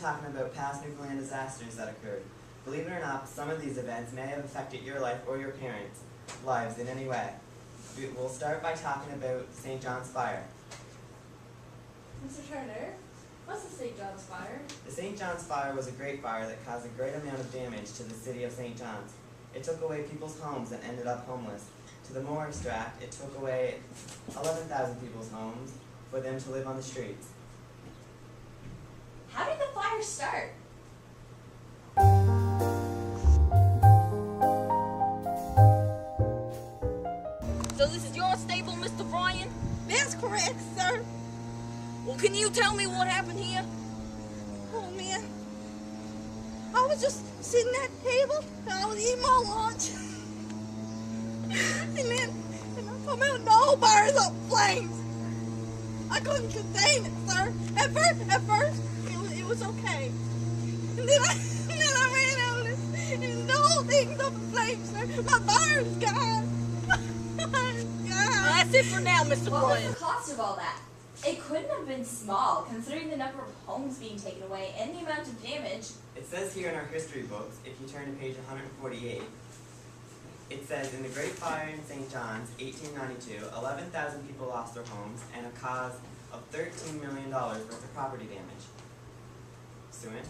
talking about past Newfoundland disasters that occurred. Believe it or not, some of these events may have affected your life or your parents' lives in any way. We'll start by talking about St. John's Fire. Mr. Turner, what's the St. John's Fire? The St. John's Fire was a great fire that caused a great amount of damage to the city of St. John's. It took away people's homes and ended up homeless. To the more extract, it took away 11,000 people's homes for them to live on the streets. How did the fire start? So this is your stable, Mr. Bryan? That's correct, sir. Well, can you tell me what happened here? Oh, man. I was just sitting at the table, and I was eating my lunch. and I come out, and the whole bar is up in flames. I couldn't contain it, sir. At first, it was okay. And then I ran out, and the whole thing's up in flames, sir. My bar is gone. That's it for now, Mr. What was Bryan. the cost of all that? It couldn't have been small, considering the number of homes being taken away and the amount of damage. It says here in our history books, if you turn to page 148, it says, in the Great Fire in St. John's, 1892, 11,000 people lost their homes and a cause of $13 million worth of property damage. Suin?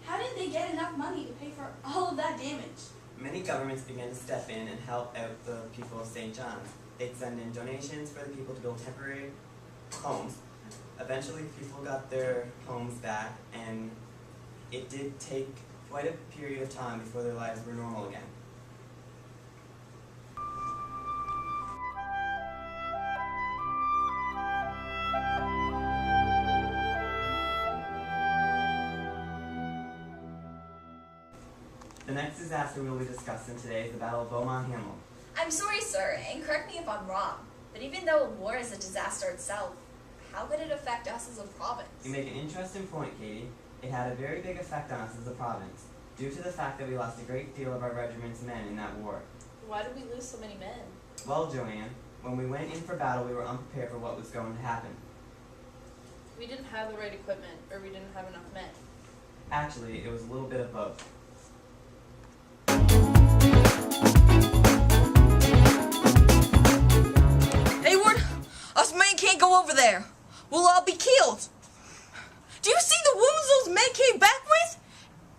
How did they get enough money to pay for all of that damage? Many governments began to step in and help out the people of St. John's. They'd send in donations for the people to build temporary homes. Eventually people got their homes back, and it did take quite a period of time before their lives were normal again. The next disaster we will be discussing today is the Battle of Beaumont Hamel. I'm sorry, sir, and correct me if I'm wrong, but even though war is a disaster itself, how could it affect us as a province? You make an interesting point, Katie. It had a very big effect on us as a province, due to the fact that we lost a great deal of our regiment's men in that war. Why did we lose so many men? Well, Joanne, when we went in for battle, we were unprepared for what was going to happen. We didn't have the right equipment, or we didn't have enough men. Actually, it was a little bit of both. Hayward, us men can't go over there. We'll all be killed. Do you see the wounds those men came back with?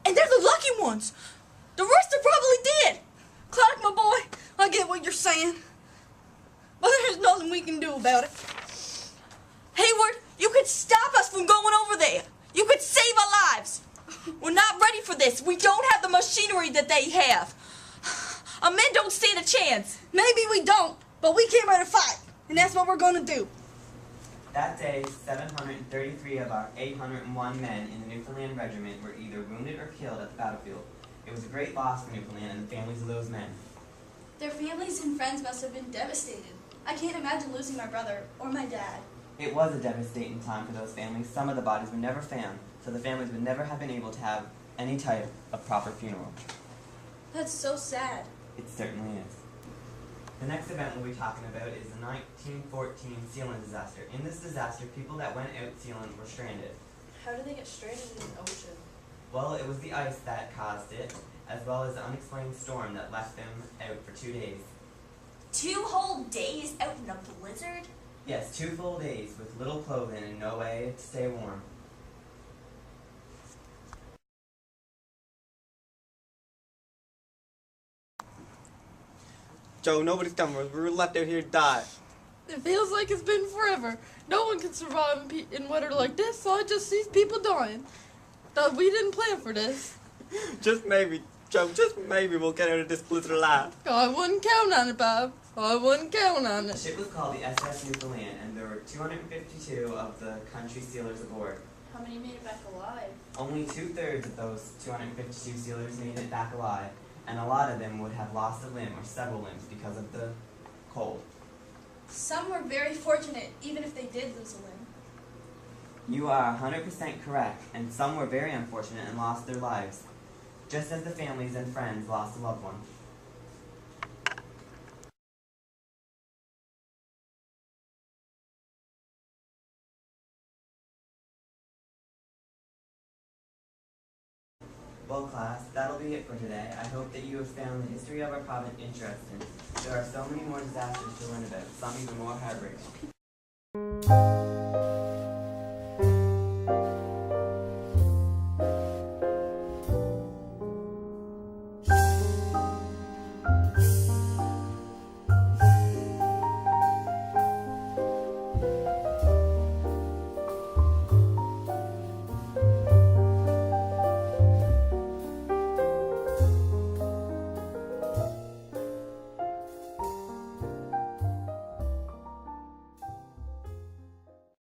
And they're the lucky ones. The rest are probably dead. Clark, my boy, I get what you're saying, but there's nothing we can do about it. Hayward, you could stop us from going over there. You could save our lives. We're not ready for this. We don't have the machinery that they have. Our men don't stand a chance. Maybe we don't, but we came ready to fight, and that's what we're going to do. That day, 733 of our 801 men in the Newfoundland Regiment were either wounded or killed at the battlefield. It was a great loss for Newfoundland and the families of those men. Their families and friends must have been devastated. I can't imagine losing my brother or my dad. It was a devastating time for those families. Some of the bodies were never found, so the families would never have been able to have any type of proper funeral. That's so sad. It certainly is. The next event we'll be talking about is the 1914 Sealand disaster. In this disaster, people that went out sealing were stranded. How did they get stranded in the ocean? Well, it was the ice that caused it, as well as the unexplained storm that left them out for 2 days. 2 whole days out in a blizzard? Yes, 2 full days with little clothing and no way to stay warm. Joe, nobody's coming. We're left out here to die. It feels like it's been forever. No one can survive in weather like this, so I just see people dying. Thought we didn't plan for this. Just maybe, Joe, just maybe we'll get out of this blizzard alive. I wouldn't count on it, Bob. I wouldn't count on The it. ship was called the SS Newfoundland, and there were 252 of the country sealers aboard. How many made it back alive? Only 2/3 of those 252 sealers made it back alive, and a lot of them would have lost a limb or several limbs because of the cold. Some were very fortunate, even if they did lose a limb. You are 100% correct, and some were very unfortunate and lost their lives, just as the families and friends lost a loved one. Well, class, that'll be it for today. I hope that you have found the history of our province interesting. There are so many more disasters to learn about, some even more heartbreaking.